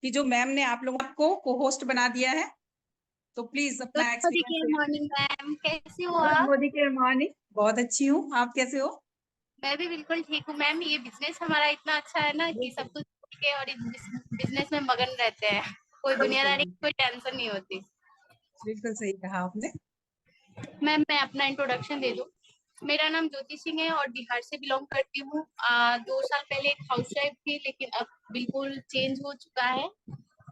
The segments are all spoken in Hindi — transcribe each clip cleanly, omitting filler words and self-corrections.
कि जो मैम ने आप लोगों को को होस्ट बना दिया है। तो प्लीज गुड अपना experience morning share. Morning ma'am, कैसी हो गुड आप? मॉर्निंग के मॉर्निंग। बहुत अच्छी हूँ, आप कैसे हो? मैं भी बिल्कुल ठीक हूँ मैम। ये बिजनेस हमारा इतना अच्छा है ना कि बिल्कुल। सब कुछ छोड़ के और इस बिजनेस में मगन रहते हैं। कोई बिल्कुल दुनियादारी की बिल्कुल। कोई टेंशन नहीं होती। बिल्कुल सही कहा आपने। मैम मैं अपना इंट्रोडक्शन दे दूँ। मेरा नाम ज्योति सिंह है और बिहार से बिलोंग करती हूँ। 2 साल पहले एक हाउसवाइफ थी, लेकिन अब बिल्कुल चेंज हो चुका है।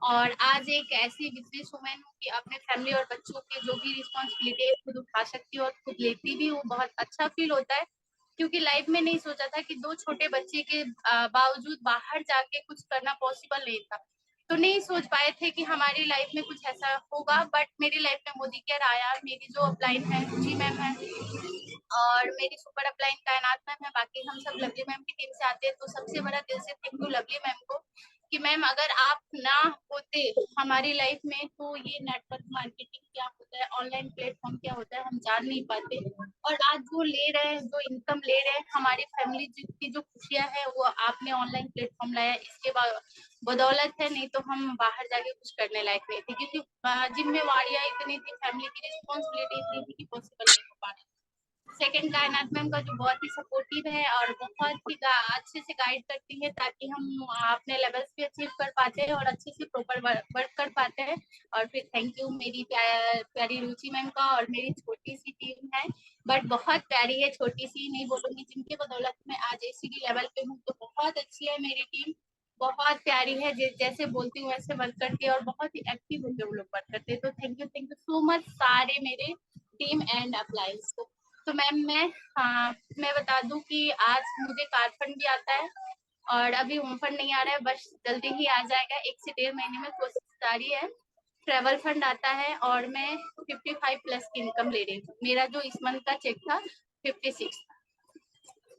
और आज एक ऐसी बिजनेस वुमेन हूँ कि अपने फैमिली और बच्चों के जो भी रिस्पॉन्सिबिलिटी है खुद उठा सकती हूँ और खुद लेती भी हूँ। बहुत अच्छा फील होता है, क्योंकि लाइफ में नहीं सोचा था कि 2 छोटे बच्चे के बावजूद बाहर जाके कुछ करना पॉसिबल नहीं था। तो नहीं सोच पाए थे कि हमारी लाइफ में कुछ ऐसा होगा, बट मेरी लाइफ में मोदी केयर आया। मेरी जो अपलाइन है रुचि मैम है और मेरी सुपर अपलाइन कायनात मैम है। बाकी हम सब लवली मैम की टीम से आते हैं। तो सबसे बड़ा दिल से थैंक यू लवली मैम को कि मैम अगर आप ना होते हमारी लाइफ में तो ये नेटवर्क मार्केटिंग क्या होता है, ऑनलाइन प्लेटफॉर्म क्या होता है, हम जान नहीं पाते। और आज जो ले रहे हैं, जो इनकम ले रहे हैं, हमारी फैमिली की जो खुशियां है वो आपने ऑनलाइन प्लेटफॉर्म लाया, इसके बाद बदौलत है। नहीं तो हम बाहर जाके कुछ करने लायक नहीं थे, क्योंकि जिम्मेवारियां इतनी थी, फैमिली की रिस्पॉन्सिबिलिटी इतनी थी कि पॉसिबल नहीं हो पा रहा। सेकंड कायनात मैम का जो बहुत ही सपोर्टिव है और बहुत ही अच्छे से गाइड करती है, ताकि हम अपने लेवल्स भी अचीव कर पाते हैं और अच्छे से प्रॉपर वर्क कर पाते हैं। और फिर थैंक यू मेरी प्यारी रुचि मैम का। और मेरी छोटी सी टीम है, बट बहुत प्यारी है, छोटी सी नहीं बोलूंगी, जिनके बदौलत मैं आज एसीडी लेवल पे हूँ। तो बहुत अच्छी है मेरी टीम, बहुत प्यारी है। जैसे बोलती हूँ वैसे वर्क करती है और बहुत ही एक्टिव होकर वो लोग वर्क करते हैं। तो थैंक यू सो मच सारे मेरे टीम एंड अप्लाइंस को। तो मैम मैं बता दूं कि आज मुझे कार फंड भी आता है और अभी होम फंड नहीं आ रहा है, बस जल्दी ही आ जाएगा। 1 से 1.5 महीने में कोशिश जारी है। ट्रेवल फंड आता है और मैं 55 प्लस की इनकम ले रही हूँ। मेरा जो इस मंथ का चेक था 56।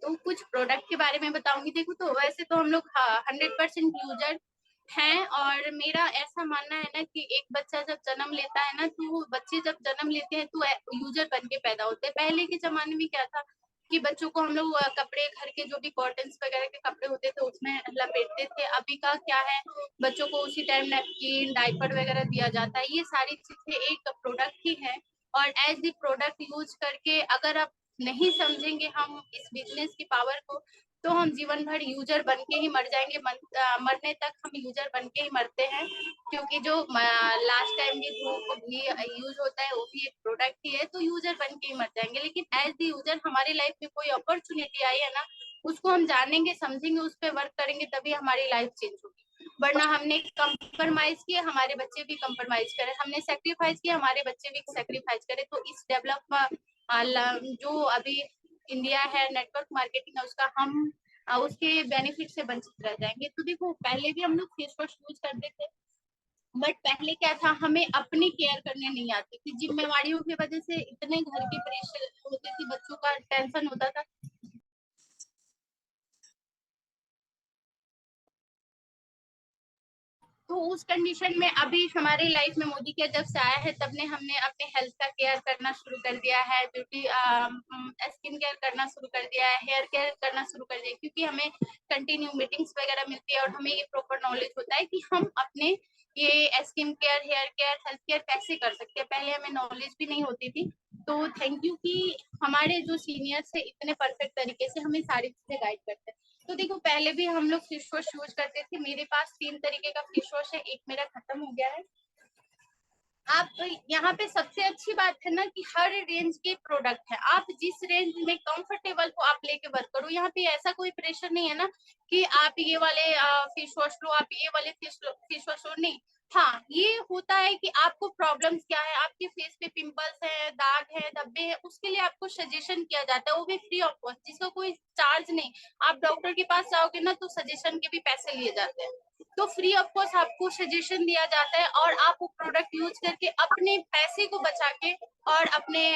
तो कुछ प्रोडक्ट के बारे में बताऊंगी। देखो, तो वैसे तो हम लोग 100% यूजर हैं। और मेरा ऐसा मानना है ना कि एक बच्चा जब जन्म लेता है ना, तो बच्चे जब जन्म लेते हैं तो यूजर बन के पैदा होते हैं। पहले के जमाने में क्या था कि बच्चों को हम लोग कपड़े, घर के जो भी कॉटन वगैरह के कपड़े होते थे उसमें लपेटते थे। अभी का क्या है, बच्चों को उसी टाइम नैपकिन, डायपर वगैरह दिया जाता है। ये सारी चीजें एक प्रोडक्ट ही है। और एज दी प्रोडक्ट यूज करके अगर आप नहीं समझेंगे हम इस बिजनेस की पावर को, तो हम जीवन भर यूजर बन के ही मर जाएंगे। मरने तक हम यूजर बन के ही मरते हैं, क्योंकि जो लास्ट टाइम भी धूप भी यूज होता है वो भी एक प्रोडक्ट ही है। तो यूजर बन के ही मर जाएंगे। लेकिन एज दी यूजर हमारी लाइफ में कोई अपॉर्चुनिटी आई है ना, उसको हम जानेंगे, समझेंगे, उस पर वर्क करेंगे, तभी हमारी लाइफ चेंज होगी। वरना हमने कंप्रोमाइज किया, हमारे बच्चे भी कंप्रोमाइज करें, हमने सेक्रीफाइस किया, हमारे बच्चे भी सेक्रीफाइस करें। तो इस डेवलप जो अभी इंडिया है, नेटवर्क मार्केटिंग है, उसका हम उसके बेनिफिट से वंचित रह जाएंगे। तो देखो, पहले भी हम लोग फेस वॉश यूज करते थे, बट पहले क्या था, हमें अपनी केयर करने नहीं आती थी। जिम्मेवारियों की वजह से इतने घर के प्रेशर होते थे, बच्चों का टेंशन होता था। तो उस कंडीशन में अभी हमारी लाइफ में मोदी के जब से आया है, तब ने हमने अपने हेल्थ का केयर करना शुरू कर दिया है, ब्यूटी स्किन केयर करना शुरू कर दिया है, हेयर केयर करना शुरू कर दिया है। क्योंकि हमें कंटिन्यू मीटिंग्स वगैरह मिलती है और हमें ये प्रॉपर नॉलेज होता है कि हम अपने ये skin care, hair care, health care कैसे कर सकते हैं। पहले हमें नॉलेज भी नहीं होती थी। तो थैंक यू कि हमारे जो सीनियर्स है इतने परफेक्ट तरीके से हमें सारी चीजें गाइड करते हैं। तो देखो, पहले भी हम लोग फेस वॉश यूज करते थे। मेरे पास 3 तरीके का फेस वॉश है, एक मेरा खत्म हो गया है। आप यहाँ पे सबसे अच्छी बात है ना कि हर रेंज के प्रोडक्ट है। आप जिस रेंज में कंफर्टेबल हो आप लेके वर्क करो। यहाँ पे ऐसा कोई प्रेशर नहीं है ना कि आप ये वाले फेस वॉश लो, आप ये वाले फेस वॉश लो, नहीं। हाँ, ये होता है कि आपको प्रॉब्लम्स क्या है, आपके फेस पे पिंपल्स है, दाग है, धब्बे है, उसके लिए आपको सजेशन किया जाता है, वो भी फ्री ऑफ कॉस्ट, जिसका कोई चार्ज नहीं। आप डॉक्टर के पास जाओगे ना तो सजेशन के भी पैसे लिए जाते हैं। तो फ्री ऑफ कॉस्ट आपको सजेशन दिया जाता है और आप वो प्रोडक्ट यूज करके अपने पैसे को बचा के और अपने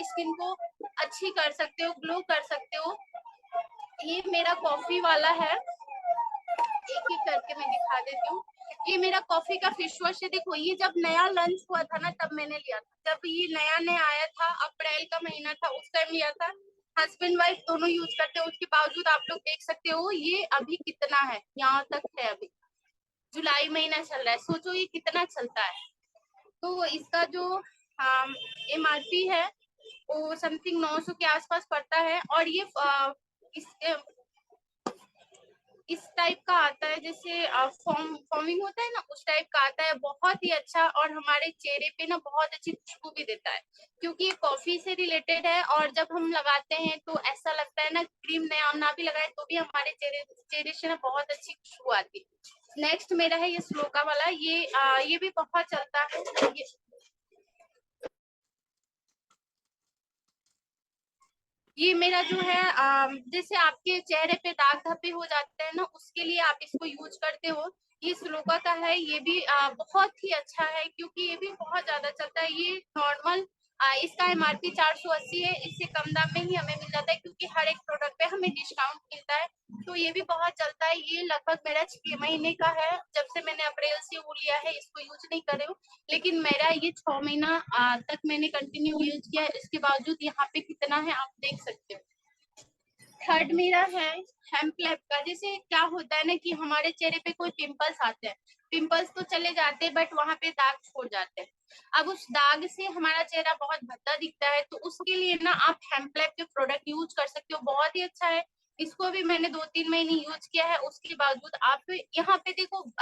स्किन को अच्छी कर सकते हो, ग्लो कर सकते हो। ये मेरा कॉफी वाला है, एक एक करके मैं दिखा देती हूँ। ये मेरा कॉफी का फेस वॉश है। देखो, ये जब नया लॉन्च हुआ था ना तब मैंने लिया था। जब ये नया नया आया था, अप्रैल का महीना था, उस टाइम लिया था। हस्बैंड वाइफ दोनों यूज करते हैं, उसके बावजूद आप लोग देख सकते हो ये अभी कितना है, यहाँ तक है अभी। जुलाई महीना चल रहा है, सोचो ये कितना चलता है। तो इसका जो MRP है वो समथिंग 900 के आसपास पड़ता है। और ये इस इस टाइप का आता है, जैसे फॉर्मिंग होता है ना, उस टाइप का आता है, बहुत ही अच्छा। और हमारे चेहरे पे ना बहुत अच्छी खुशबू भी देता है, क्योंकि ये कॉफी से रिलेटेड है। और जब हम लगाते हैं तो ऐसा लगता है ना, क्रीम ना भी लगाए तो भी हमारे चेहरे से ना बहुत अच्छी खुशबू आती है। नेक्स्ट मेरा है ये स्लोका वाला, ये भी बहुत चलता है। ये मेरा जो है जैसे आपके चेहरे पे दाग धब्बे हो जाते हैं ना, उसके लिए आप इसको यूज करते हो। ये स्लोका का है, ये भी बहुत ही अच्छा है, क्योंकि ये भी बहुत ज्यादा चलता है। ये नॉर्मल इसका MRP 480 है, इससे कम दाम में ही हमें मिल जाता है, क्योंकि हर एक प्रोडक्ट पे हमें डिस्काउंट मिलता है। तो ये भी बहुत चलता है। ये लगभग मेरा 6 महीने का है, जब से मैंने अप्रैल से वो लिया है, इसको यूज नहीं कर रही हूँ, लेकिन मेरा ये 6 महीना तक मैंने कंटिन्यू यूज किया है। इसके बावजूद यहाँ पे कितना है आप देख सकते हो। थर्ड मेरा है हेम्पलैप का। जैसे क्या होता है ना कि हमारे चेहरे पे कोई पिंपल्स आते हैं, पिंपल्स तो चले जाते हैं, बट वहां पे दाग छोड़ जाते हैं। अब उस दाग से हमारा चेहरा बहुत भद्दा दिखता है, तो उसके लिए ना आप हेम्पलैप के प्रोडक्ट यूज कर सकते हो, बहुत ही अच्छा है। इसको भी मैंने 2-3 महीने यूज किया है, उसके बावजूद आप यहाँ पे देखो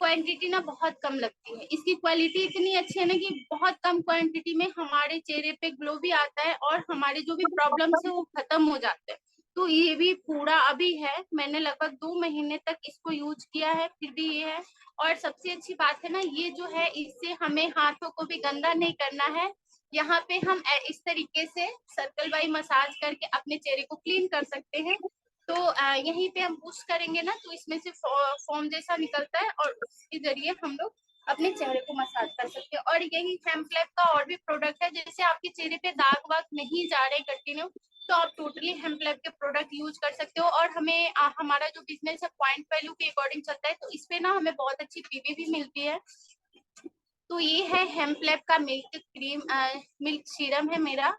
क्वांटिटी ना बहुत कम लगती है। इसकी क्वालिटी इतनी अच्छी है ना कि बहुत कम क्वांटिटी में हमारे चेहरे पे ग्लो भी आता है, और हमारे जो भी प्रॉब्लम्स है वो खत्म हो जाते हैं। तो ये भी पूरा अभी है, मैंने लगभग 2 महीने तक इसको यूज किया है, फिर भी ये है। और सबसे अच्छी बात है ना, ये जो है इससे हमें हाथों को भी गंदा नहीं करना है। यहाँ पे हम इस तरीके से सर्कल बाई मसाज करके अपने चेहरे को क्लीन कर सकते हैं। तो यहीं पे हम पुश करेंगे ना, तो इसमें से फोम जैसा निकलता है, और उसके जरिए हम लोग अपने चेहरे को मसाज कर सकते हैं। और यही हेम्पलैप का और भी प्रोडक्ट है, जैसे आपके चेहरे पे दाग वाग नहीं जा रहे कंटिन्यू, तो आप टोटली हेम्पलैप के प्रोडक्ट यूज कर सकते हो। और हमें हमारा जो बिजनेस है पॉइंट वैल्यू के अकॉर्डिंग चलता है, तो इस पे ना हमें बहुत अच्छी पीवी भी मिलती है। तो ये है हेम्पलैप का मिल्क सीरम है मेरा।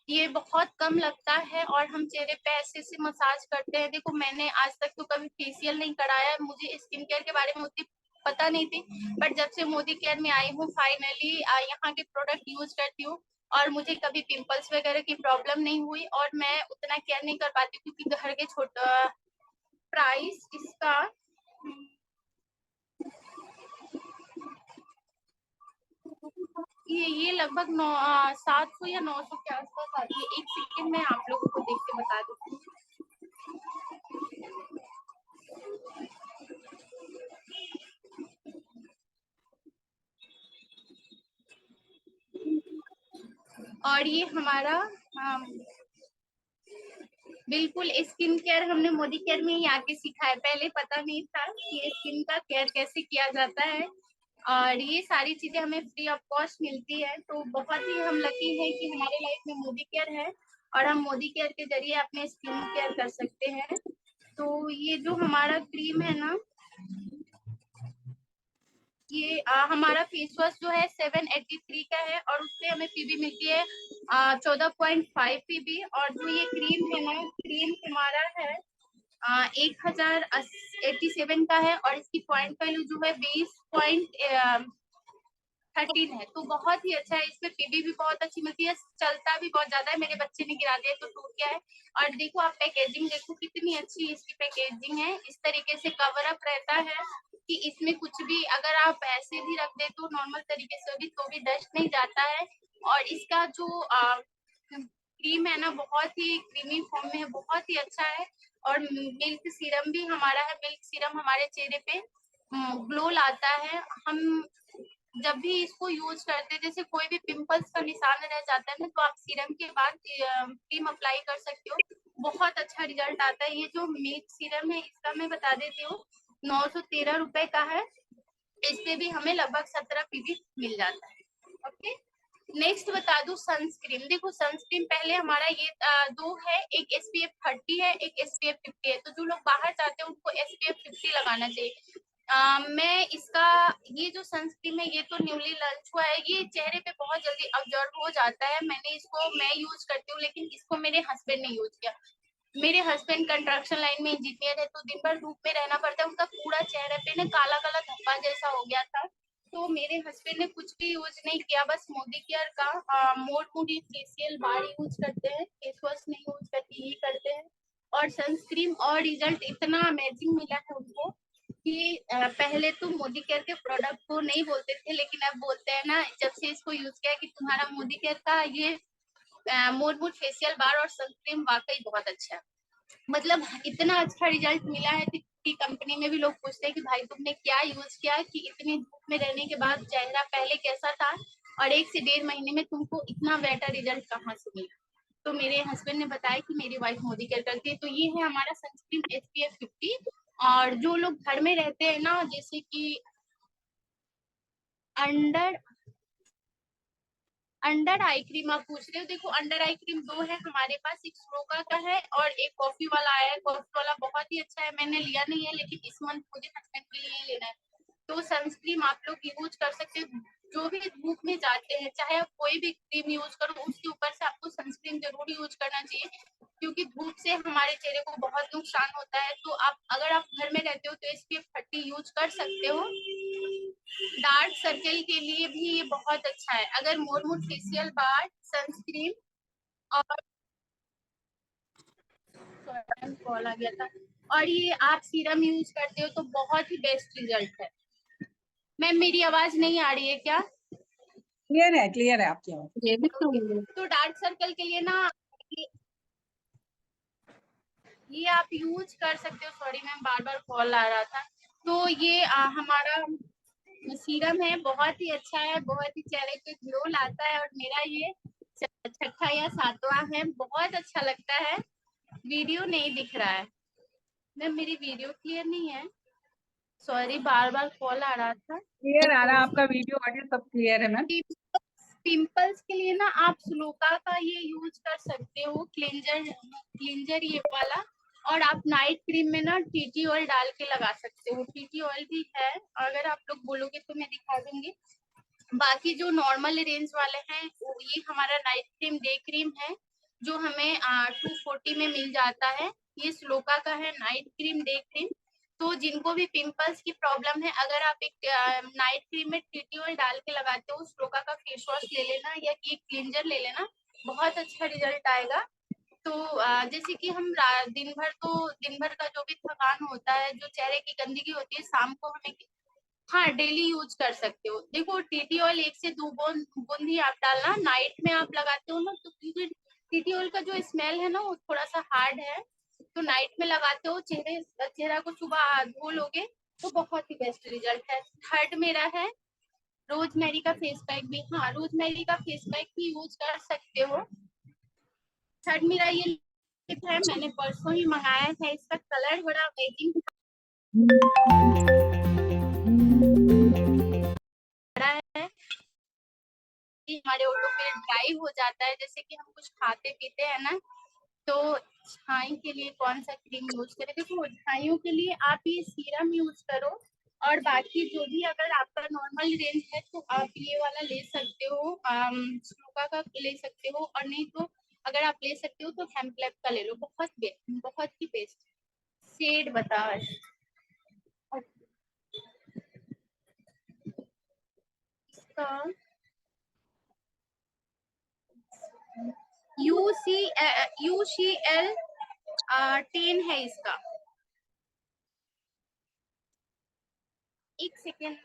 ये बहुत कम लगता है, और हम चेहरे पे ऐसे ऐसे मसाज करते हैं। देखो मैंने आज तक तो कभी फेशियल नहीं कराया, मुझे स्किन केयर के बारे में उतनी पता नहीं थी, बट जब से मोदी केयर में आई हूँ फाइनली यहाँ के प्रोडक्ट यूज करती हूँ, और मुझे कभी पिंपल्स वगैरह की प्रॉब्लम नहीं हुई। और मैं उतना केयर नहीं कर पाती, क्योंकि घर के छोटा प्राइस इसका ये लगभग 700 या 900 के आसपास आती है। एक सेकेंड में आप लोगों को देख के बता देती हूँ। और ये हमारा बिल्कुल स्किन केयर हमने मोदी केयर में ही आके सीखा है, पहले पता नहीं था कि स्किन का केयर कैसे किया जाता है। और ये सारी चीजें हमें फ्री ऑफ कॉस्ट मिलती है, तो बहुत ही हम लकी हैं कि हमारे लाइफ में मोदी केयर है, और हम मोदी केयर के जरिए अपने स्किन केयर कर सकते हैं। तो ये जो हमारा क्रीम है ना, ये हमारा फेस वॉश जो है 783 का है, और उससे हमें पीबी मिलती है 14.5 पीबी। और जो ये क्रीम है ना, क्रीम हमारा है 1087 का है, और इसकी पॉइंट वैल्यू जो है 20.13 है। तो बहुत ही अच्छा है, इसमें पीबी भी बहुत अच्छी मिलती है, चलता भी बहुत ज्यादा है। मेरे बच्चे ने गिरा दिया तो टूट गया है। और देखो आप पैकेजिंग देखो कितनी अच्छी इसकी पैकेजिंग है, इस तरीके से कवर अप रहता है कि इसमें कुछ भी अगर आप ऐसे भी रख दे तो नॉर्मल तरीके से भी तो भी डस्ट नहीं जाता है। और इसका जो क्रीम है ना, बहुत ही क्रीमी फॉर्म में है, बहुत ही अच्छा है। और मिल्क सीरम भी हमारा है, मिल्क सीरम हमारे चेहरे पे ग्लो लाता है। हम जब भी इसको यूज करते हैं, जैसे कोई भी पिंपल्स का निशान रह जाता है ना, तो आप सीरम के बाद क्रीम अप्लाई कर सकते हो, बहुत अच्छा रिजल्ट आता है। ये जो मिल्क सीरम है इसका मैं बता देती हूँ, 913 रुपए का है। इससे भी हमें लगभग 17 पीबी मिल जाता है। ओके, नेक्स्ट बता दूं सनस्क्रीन। देखो सनस्क्रीन पहले हमारा ये दो है, एक SPF 30 है, एक SPF 50 है। तो जो लोग बाहर जाते हैं उनको SPF 50 लगाना चाहिए। मैं इसका ये जो सनस्क्रीन है ये तो न्यूली लॉन्च हुआ है, ये चेहरे पे बहुत जल्दी ऑब्जर्व हो जाता है। मैं यूज करती हूँ, लेकिन इसको मेरे हस्बैंड ने यूज किया, मेरे हस्बैंड कंस्ट्रक्शन लाइन में इंजीनियर है, तो दिन भर धूप में रहना पड़ता है। उनका पूरा चेहरे पे ना काला काला धब्बा जैसा हो गया था। तो मेरे हस्बैंड ने कुछ भी यूज नहीं किया, बस मोदी केयर का मोड फेशियल बार यूज करते हैं, फेस वॉश नहीं यूज करते, ये करते हैं। और सनस्क्रीन, और रिजल्ट इतना अमेजिंग मिला है उनको कि पहले तो मोदी केयर के प्रोडक्ट को नहीं बोलते थे, लेकिन अब बोलते हैं ना, जब से इसको यूज किया कि तुम्हारा मोदी केयर का ये मोड फेशियल बार और सनस्क्रीन वाकई बहुत अच्छा है। मतलब इतना अच्छा रिजल्ट मिला है कि कंपनी में भी लोग पूछते हैं कि भाई तुमने क्या यूज किया कि इतनी धूप में रहने के बाद चेहरा पहले कैसा था और 1 से 1.5 महीने में तुमको इतना बेटर रिजल्ट कहाँ से मिला। तो मेरे हस्बैंड ने बताया कि मेरी वाइफ मोदी केयर करती है। तो ये है हमारा सनस्क्रीन SPF 50। और जो लोग घर में रहते हैं ना, जैसे कि अंडर अंडर आई क्रीम आप पूछ रहे हो, देखो अंडर आई क्रीम 2 है हमारे पास, एक स्लोका का है और एक कॉफी वाला आया है। कॉफी वाला बहुत ही अच्छा है, मैंने लिया नहीं है लेकिन इस मंथ मुझे हस्बैंड के लिए लेना है। तो सनस्क्रीन आप लोग यूज कर सकते हो, जो भी धूप में जाते हैं, चाहे आप कोई भी क्रीम यूज करो, उसके ऊपर से आपको सनस्क्रीन जरूर यूज करना चाहिए, क्योंकि धूप से हमारे चेहरे को बहुत नुकसान होता है। तो आप अगर आप घर में रहते हो तो SPF 30 यूज कर सकते हो। डार्क सर्कल के लिए भी ये बहुत अच्छा है। अगर मोड फेशियल बार, सनस्क्रीन और कॉल आ गया था, और ये आप सीरम यूज करते हो तो बहुत ही बेस्ट रिजल्ट है। मैम मेरी आवाज नहीं आ रही है क्या? क्लियर है आपकी आवाज। ये भी तो तो डार्क सर्कल के लिए ना ये आप यूज कर सकते हो। सॉरी मैम, बार बार कॉल आ रहा था। तो ये हमारा सीरम है, बहुत ही अच्छा है, बहुत ही चेहरे पे ग्लो लाता है, और मेरा ये छठा या सातवां है। बहुत अच्छा लगता है। वीडियो नहीं दिख रहा है मैम, मेरी वीडियो क्लियर नहीं है, सॉरी बार बार कॉल आ रहा था। क्लियर आ रहा है आपका वीडियो, ऑडियो सब क्लियर है मैम। पिंपल्स के लिए ना आप स्लोका का ये यूज कर सकते हो, क्लिंजर ये वाला। और आप नाइट क्रीम में ना टीटी ऑयल डाल के लगा सकते हो, टीटी ऑयल भी है, अगर आप लोग बोलोगे तो मैं दिखा दूंगी। बाकी जो नॉर्मल रेंज वाले हैं वो ये हमारा नाइट क्रीम डे क्रीम है, जो हमें 240 में मिल जाता है। ये स्लोका का है नाइट क्रीम डे क्रीम। तो जिनको भी पिंपल्स की प्रॉब्लम है, अगर आप एक नाइट क्रीम में टीटी ऑयल डाल के लगाते हो, स्लोका का फेस वॉश ले लेना या एक क्लींजर ले लेना, बहुत अच्छा रिजल्ट आएगा। तो जैसे कि हम दिन भर का जो भी थकान होता है, जो चेहरे की गंदगी होती है, शाम को हमें हाँ डेली यूज कर सकते हो। देखो टीटी ऑयल 1 से 2 बूंद ही आप डालना, नाइट में आप लगाते हो ना, तो क्योंकि टीटी ऑयल का जो स्मेल है ना वो थोड़ा सा हार्ड है, तो नाइट में लगाते हो, चेहरा को सुबह धो लोगे तो बहुत ही बेस्ट रिजल्ट है। थर्ड मेरा है रोजमेरी का फेस पैक भी, हाँ रोजमेरी का फेस पैक भी यूज कर सकते हो। थर्ड मेरा ये लिप है, मैंने परसों ही मंगाया है, इसका कलर बड़ा अमेजिंग है। हमारे ओठों पे ड्राई हो जाता है, जैसे कि हम कुछ खाते पीते हैं ना, तो छाई के लिए कौन सा क्रीम यूज करें? देखो छाइयों के लिए आप ये सीरम यूज करो, और बाकी जो भी अगर आपका नॉर्मल रेंज है तो आप ये वाला ले सकते हो, स्लोका का ले सकते हो, और नहीं तो अगर आप ले सकते हो तो हेम्प्लेप का ले लो, बहुत ही बेस्ट। शेड बता इसका UCL 10 है इसका। एक सेकेंड,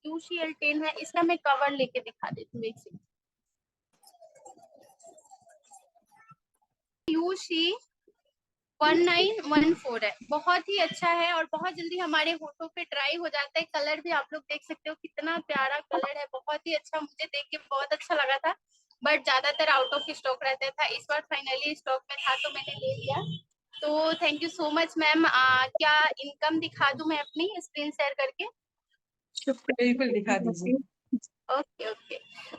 UCL 10 है इसका, मैं कवर लेके दिखा देती हूँ, एक सेकेंड। UC 1914 है, बहुत ही अच्छा है, और बहुत जल्दी हमारे होठों पे ड्राई हो जाता है। कलर भी आप लोग देख सकते हो कितना प्यारा कलर है, बहुत ही अच्छा, मुझे देख के बहुत अच्छा लगा था, बट ज्यादातर आउट ऑफ स्टॉक रहता था, इस बार फाइनली स्टॉक में था तो मैंने ले लिया। तो thank you so much ma'am. क्या इनकम दिखा दूं मैं अपनी स्क्रीन शेयर करके? बिल्कुल दिखा दीजिए। Okay okay.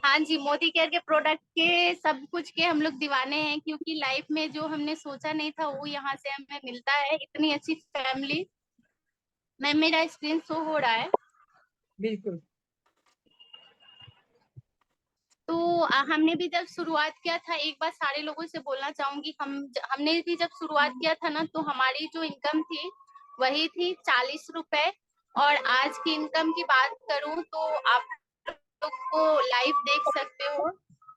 हाँ जी, मोदी केयर के प्रोडक्ट के सब कुछ के हम लोग दीवाने हैं, क्योंकि लाइफ में जो हमने सोचा नहीं था वो यहाँ से हमें मिलता है, इतनी अच्छी फैमिली। मैम मेरा स्क्रीन शो हो रहा है? बिल्कुल। तो हमने भी जब शुरुआत किया था, एक बार सारे लोगों से बोलना चाहूंगी, हमने भी जब शुरुआत किया था ना, तो हमारी जो इनकम थी वही थी 40 रुपए। और आज की इनकम की बात करूं तो आप लोग को लाइव देख सकते हो।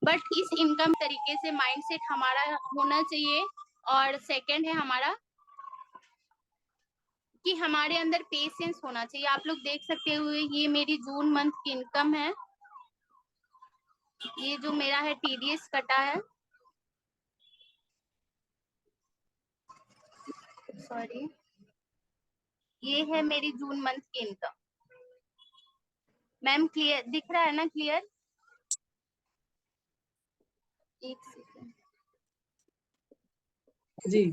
बट इस इनकम तरीके से माइंडसेट हमारा होना चाहिए। और सेकंड है हमारा कि हमारे अंदर पेशेंस होना चाहिए। आप लोग देख सकते हुए, ये मेरी जून मंथ की इनकम है। ये जो मेरा है टीडीएस कटा है, सॉरी, ये है मेरी जून मंथ की इनकम। मैम क्लियर दिख रहा है ना? क्लियर? एक सेकंड। जी।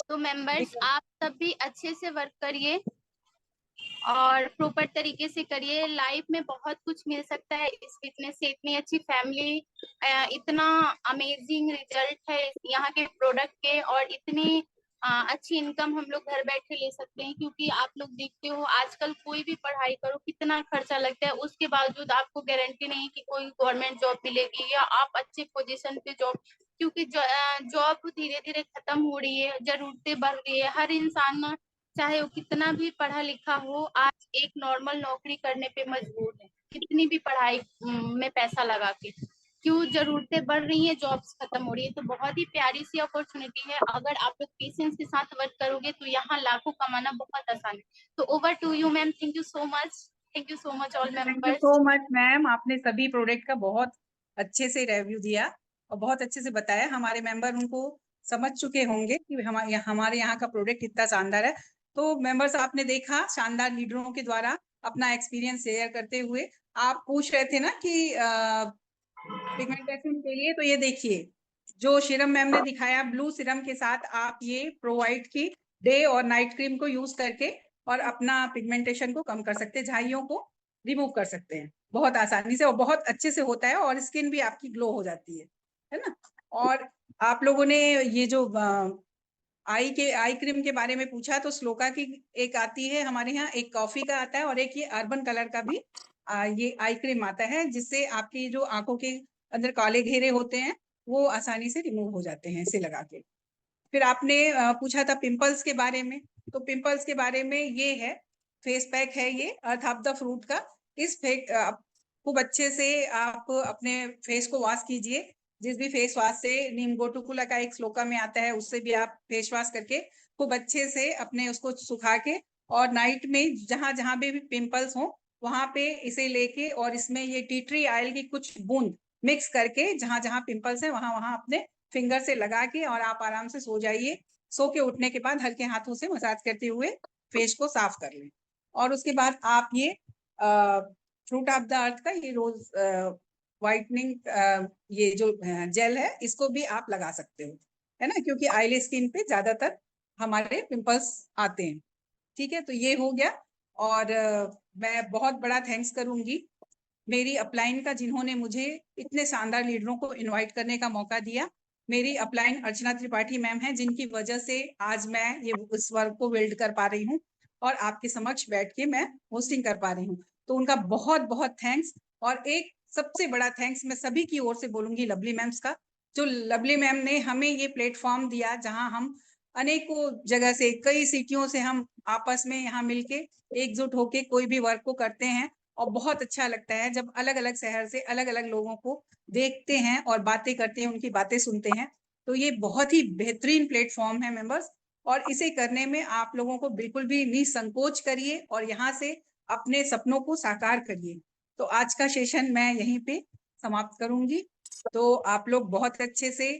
तो मेंबर्स, आप सब भी अच्छे से वर्क करिए और प्रॉपर तरीके से करिए। लाइफ में बहुत कुछ मिल सकता है इस बिजनेस से। इतनी अच्छी फैमिली, इतना अमेजिंग रिजल्ट है यहाँ के प्रोडक्ट के, और इतनी अच्छी इनकम हम लोग घर बैठे ले सकते हैं। क्योंकि आप लोग देखते हो आजकल कोई भी पढ़ाई करो कितना खर्चा लगता है, उसके बावजूद आपको गारंटी नहीं कि कोई गवर्नमेंट जॉब मिलेगी या आप अच्छे पोजीशन पे जॉब। क्योंकि जॉब धीरे धीरे खत्म हो रही है, जरूरतें बढ़ रही है। हर इंसान चाहे वो कितना भी पढ़ा लिखा हो, आज एक नॉर्मल नौकरी करने पे मजबूर है, कितनी भी पढ़ाई में पैसा लगा के। क्यों? जरूरतें बढ़ रही है, जॉब्स खत्म हो रही है। तो बहुत ही प्यारी सी अपॉर्चुनिटी है। अगर आप लोग पेशेंस के साथ वर्क करोगे तो यहाँ लाखों कमाना बहुत आसान है। तो over to you ma'am. Thank you so much. Thank you so much all thank you members. So much ma'am, आपने सभी प्रोडक्ट का बहुत अच्छे से रिव्यू दिया और बहुत अच्छे से बताया। हमारे मेंबर उनको समझ चुके होंगे कि हमारे यहाँ का प्रोडक्ट कितना शानदार है। तो मेंबर्स, आपने देखा शानदार लीडरों के द्वारा अपना एक्सपीरियंस शेयर करते हुए। आप पूछ रहे थे ना कि पिगमेंटेशन के लिए, तो ये देखिए जो सीरम मैम ने दिखाया, ब्लू सीरम के साथ आप ये प्रोवाइड की डे और नाइट क्रीम को यूज करके और अपना पिगमेंटेशन को कम कर सकते हैं, झाइयों को रिमूव कर सकते हैं बहुत आसानी से और बहुत अच्छे से होता है और स्किन भी आपकी ग्लो हो जाती है ना। और आप लोगों ने ये जो आई क्रीम के बारे में पूछा, तो श्लोका की एक आती है हमारे यहाँ, एक कॉफी का आता है और एक ये अर्बन कलर का भी ये आई क्रीम आता है, जिससे आपकी जो आंखों के अंदर काले घेरे होते हैं वो आसानी से रिमूव हो जाते हैं इसे लगा के। फिर आपने पूछा था पिंपल्स के बारे में, तो पिंपल्स के बारे में ये है फेस पैक है, ये अर्थ ऑफ द फ्रूट का। इस खूब अच्छे से आप अपने फेस को वॉश कीजिए। जिस भी फेस वॉश से, नीम गोटुकुला का एक श्लोका में आता है, उससे भी आप फेस वॉश करके खूब अच्छे से अपने उसको सुखा के, और नाइट में जहां जहां भी पिंपल्स हो वहां पे इसे लेके और इसमें ये टी ट्री ऑयल की कुछ बूंद मिक्स करके जहां जहां पिंपल्स है वहां वहां अपने फिंगर से लगा के और आप आराम से सो जाइए। सो के उठने के बाद हल्के हाथों से मसाज करते हुए फेस को साफ कर लें। और उसके बाद आप ये फ्रूट ऑफ द अर्थ का ये रोज व्हाइटनिंग ये जो जेल है, इसको भी आप लगा सकते हो, है ना, क्योंकि ऑयली स्किन पे ज्यादातर हमारे पिंपल्स आते हैं। ठीक है, तो ये हो गया। और मैं बहुत बड़ा थैंक्स करूंगी मेरी अपलाइन का, जिन्होंने मुझे इतने शानदार लीडरों को इनवाइट करने का मौका दिया। मेरी अपलाइन अर्चना त्रिपाठी मैम है, जिनकी वजह से आज मैं ये इस वर्क को बिल्ड कर पा रही हूँ और आपके समक्ष बैठ के मैं होस्टिंग कर पा रही हूँ। तो उनका बहुत बहुत थैंक्स। और एक सबसे बड़ा थैंक्स मैं सभी की ओर से बोलूंगी लवली मैम्स का, जो लवली मैम ने हमें ये प्लेटफॉर्म दिया जहां हम अनेकों जगह से, कई सिटियों से हम आपस में यहाँ मिलके एकजुट होके कोई भी वर्क को करते हैं। और बहुत अच्छा लगता है जब अलग अलग शहर से अलग अलग लोगों को देखते हैं और बातें करते हैं, उनकी बातें सुनते हैं। तो ये बहुत ही बेहतरीन प्लेटफॉर्म है मेंबर्स, और इसे करने में आप लोगों को बिल्कुल भी निसंकोच करिए और यहाँ से अपने सपनों को साकार करिए। तो आज का सेशन मैं यहीं पे समाप्त करूंगी। तो आप लोग बहुत अच्छे से